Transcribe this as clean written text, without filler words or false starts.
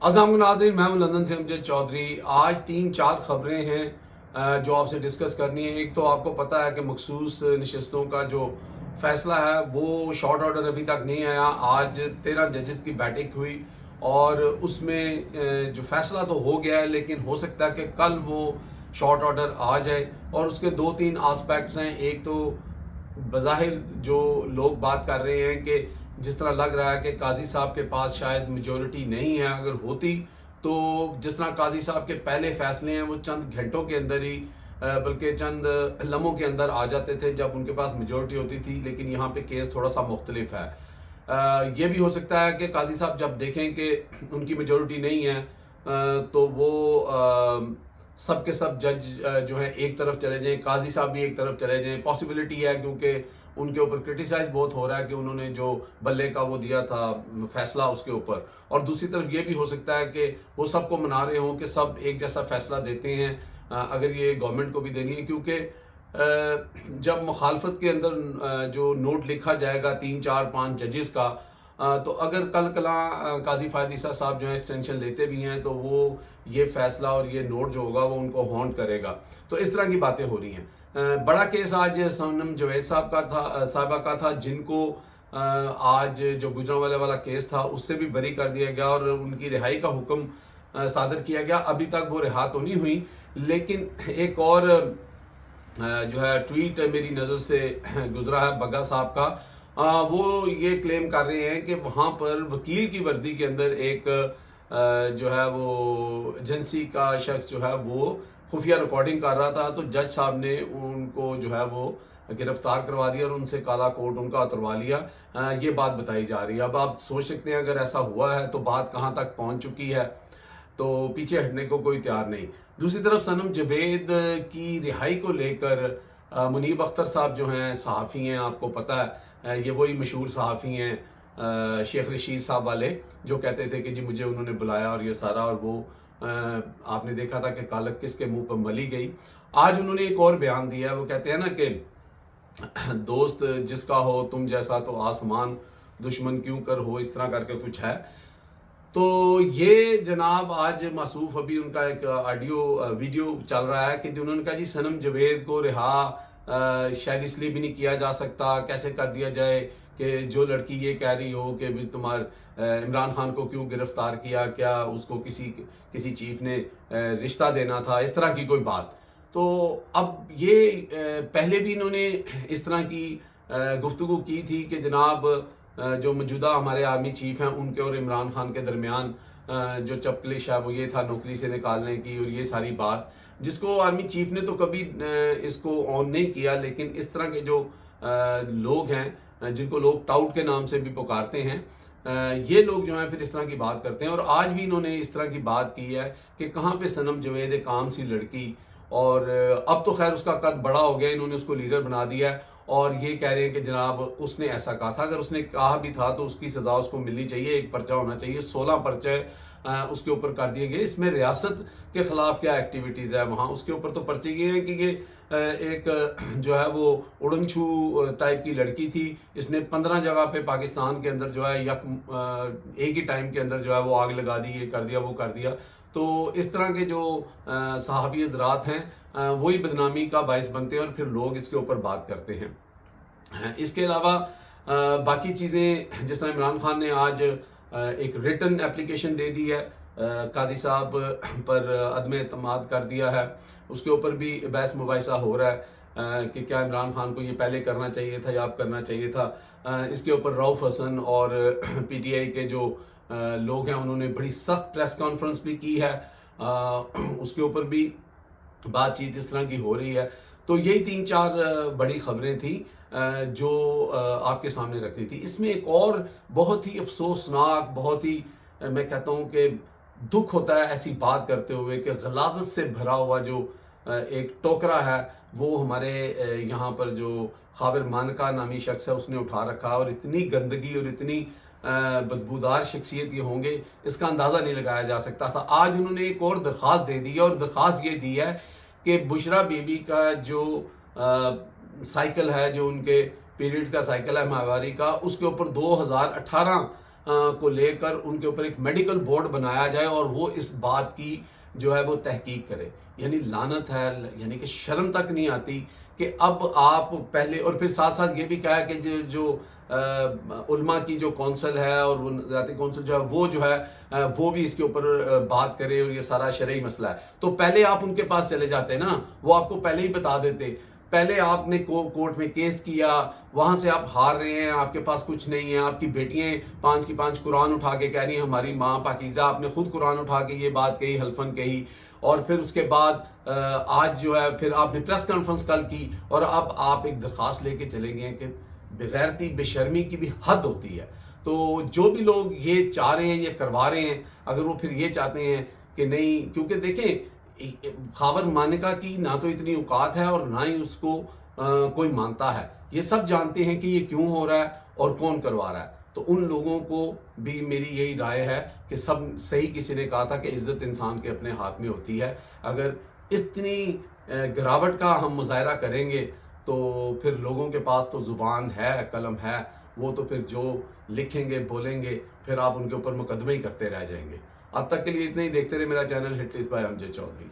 अस्सलाम नाज़रीन, मैं हूं लंदन से अमजद चौधरी। आज 3-4 खबरें हैं जो आपसे डिस्कस करनी है। एक तो आपको पता है कि मखसूस नशस्तों का जो फैसला है वो शॉर्ट ऑर्डर अभी तक नहीं आया। आज 13 जजेस की बैठक हुई और उसमें जो फैसला तो हो गया है, लेकिन हो सकता है कि कल वो शॉर्ट ऑर्डर आ जाए। और उसके 2-3 आस्पेक्ट्स हैं। एक तो बज़ाहिर जो लोग बात कर रहे हैं कि जिस तरह लग रहा है कि काजी साहब के पास शायद मेजॉरिटी नहीं है, अगर होती तो जिस तरह काजी साहब के पहले फैसले हैं वो चंद घंटों के अंदर ही बल्कि चंद लम्हों के अंदर आ जाते थे जब उनके पास मेजॉरिटी होती थी। लेकिन यहाँ पे केस थोड़ा सा मुख्तलिफ है। ये भी हो सकता है कि काजी साहब जब देखें कि उनकी मेजॉरिटी नहीं है तो वो सब के सब जज जो है एक तरफ चले जाएं, काजी साहब भी एक तरफ चले जाएं। पॉसिबिलिटी है क्योंकि उनके ऊपर क्रिटिसाइज बहुत हो रहा है कि उन्होंने जो बल्ले का वो दिया था फैसला उसके ऊपर। और दूसरी तरफ ये भी हो सकता है कि वो सबको मना रहे हों कि सब एक जैसा फैसला देते हैं अगर ये गवर्नमेंट को भी देनी है। क्योंकि जब मुखालफत के अंदर जो नोट लिखा जाएगा 3-4-5 जजेस का, तो अगर कल कला काजी फायद ईसा साहब जो है एक्सटेंशन लेते भी हैं तो वो ये फैसला और ये नोट जो होगा वो उनको हॉन्ट करेगा। तो इस तरह की बातें हो रही हैं। बड़ा केस आज सनम जवेद साहब का था, साहबा का था, जिनको आज जो गुजरांवाले वाला केस था उससे भी बरी कर दिया गया और उनकी रिहाई का हुक्म सादर किया गया। अभी तक वो रिहा तो नहीं हुई, लेकिन एक और जो है ट्वीट मेरी नज़र से गुजरा है बग्गा साहब का। वो ये क्लेम कर रहे हैं कि वहाँ पर वकील की वर्दी के अंदर एक जो है वो एजेंसी का शख्स जो है वो खुफिया रिकॉर्डिंग कर रहा था, तो जज साहब ने उनको जो है वो गिरफ्तार करवा दिया और उनसे काला कोट उनका उतरवा लिया। ये बात बताई जा रही है। अब आप सोच सकते हैं अगर ऐसा हुआ है तो बात कहाँ तक पहुँच चुकी है, तो पीछे हटने को कोई तैयार नहीं। दूसरी तरफ सनम जवेद की रिहाई को लेकर मुनीब अख्तर साहब जो हैं सहाफ़ी हैं, आपको पता है ये वही मशहूर सहाफ़ी हैं शेख रशीद साहब वाले, जो कहते थे कि जी मुझे उन्होंने बुलाया और ये सारा, और वो आपने देखा था कि कालक किसके मुंह पर मली गई। आज उन्होंने एक और बयान दिया है। वो कहते हैं ना कि दोस्त जिसका हो तुम जैसा तो आसमान, दुश्मन क्यों कर हो, इस तरह करके कुछ है। तो ये जनाब आज मासूफ अभी उनका एक ऑडियो वीडियो चल रहा है कि उन्होंने कहा जी सनम जवेद को रिहा शायद इसलिए भी नहीं किया जा सकता, कैसे कर दिया जाए कि जो लड़की ये कह रही हो कि भी तुम्हारे इमरान खान को क्यों गिरफ्तार किया, क्या उसको किसी चीफ ने रिश्ता देना था, इस तरह की कोई बात। तो अब ये पहले भी इन्होंने इस तरह की गुफ्तगू की थी कि जनाब जो मौजूदा हमारे आर्मी चीफ हैं उनके और इमरान खान के दरमियान जो चपकलिश है वो ये था नौकरी से निकालने की, और ये सारी बात जिसको आर्मी चीफ ने तो कभी इसको ऑन नहीं किया। लेकिन इस तरह के जो लोग हैं जिनको लोग टाउट के नाम से भी पुकारते हैं, ये लोग जो हैं फिर इस तरह की बात करते हैं। और आज भी इन्होंने इस तरह की बात की है कि कहाँ पे सनम जवेद एक आम सी लड़की, और अब तो खैर उसका कद बड़ा हो गया, इन्होंने उसको लीडर बना दिया है। और ये कह रहे हैं कि जनाब उसने ऐसा कहा था, अगर उसने कहा भी था तो उसकी सज़ा उसको मिलनी चाहिए, एक पर्चा होना चाहिए। 16 पर्चे उसके ऊपर कर दिए गए। इसमें रियासत के ख़िलाफ़ क्या एक्टिविटीज़ है वहाँ, उसके ऊपर तो पर्चे ये हैं कि ये एक जो है वो उड़नछू टाइप की लड़की थी। इसने 15 जगह पे पाकिस्तान के अंदर जो है एक ही टाइम के अंदर जो है वो आग लगा दी, ये कर दिया वो कर दिया। तो इस तरह के जो सहाबी हज़रात हैं वही बदनामी का बायस बनते हैं और फिर लोग इसके ऊपर बात करते हैं। इसके अलावा बाकी चीज़ें, जिस तरह इमरान खान ने आज एक रिटन एप्लीकेशन दे दी है, काजी साहब पर अदम एतमाद कर दिया है, उसके ऊपर भी बहस मुबाहिसा हो रहा है कि क्या इमरान खान को ये पहले करना चाहिए था या अब करना चाहिए था। इसके ऊपर रऊफ हसन और पीटीआई के जो लोग हैं उन्होंने बड़ी सख्त प्रेस कॉन्फ्रेंस भी की है, उसके ऊपर भी बातचीत इस तरह की हो रही है। तो यही 3-4 बड़ी खबरें थी जो आपके सामने रख रही थी। इसमें एक और बहुत ही अफसोसनाक, बहुत ही मैं कहता हूँ कि दुख होता है ऐसी बात करते हुए कि गलाजत से भरा हुआ जो एक टोकरा है वो हमारे यहाँ पर जो खाबिर मानका नामी शख्स है उसने उठा रखा, और इतनी गंदगी और इतनी बदबूदार शख्सियत ये होंगे इसका अंदाज़ा नहीं लगाया जा सकता था। आज उन्होंने एक और दरख्वास्त दे दी है, और दरख्वास्त ये दी है कि बुशरा बीबी का जो साइकिल है, जो उनके पीरियड्स का साइकिल है माहवारी का, उसके ऊपर 2018 को लेकर उनके ऊपर एक मेडिकल बोर्ड बनाया जाए और वो इस बात की जो है वो तहकीक करे। यानी लानत है, यानी कि शर्म तक नहीं आती कि अब आप पहले, और फिर साथ साथ ये भी कहा है कि जो उलमा की जो कौंसल है और वो ज़ाती कौंसल जो है वो भी इसके ऊपर बात करे और ये सारा शरई मसला है। तो पहले आप उनके पास चले जाते ना, वो आपको पहले ही बता देते। पहले आपने कोर्ट में केस किया, वहाँ से आप हार रहे हैं, आपके पास कुछ नहीं है, आपकी बेटियाँ 5 की 5 कुरान उठा के कह रही हैं हमारी माँ पाकीज़ा, आपने खुद कुरान उठा के ये बात कही, हल्फन कही, और फिर उसके बाद आज जो है फिर आपने प्रेस कॉन्फ्रेंस कल की और अब आप एक दरख्वास्त लेके चले गए कि बेगैरती बेशर्मी की भी हद होती है। तो जो भी लोग ये चाह रहे हैं, ये करवा रहे हैं, अगर वो फिर ये चाहते हैं कि नहीं, क्योंकि देखें खावर मानिका की ना तो इतनी औकात है और ना ही उसको कोई मानता है। ये सब जानते हैं कि ये क्यों हो रहा है और कौन करवा रहा है। तो उन लोगों को भी मेरी यही राय है कि सब सही, किसी ने कहा था कि इज्जत इंसान के अपने हाथ में होती है। अगर इतनी गिरावट का हम मुजाहरा करेंगे तो फिर लोगों के पास तो ज़ुबान है, कलम है, वो तो फिर जो लिखेंगे बोलेंगे फिर आप उनके ऊपर मुकदमे ही करते रह जाएंगे। अब तक के लिए इतना ही। देखते रहे मेरा channel hit list by Amjad Chaudhary.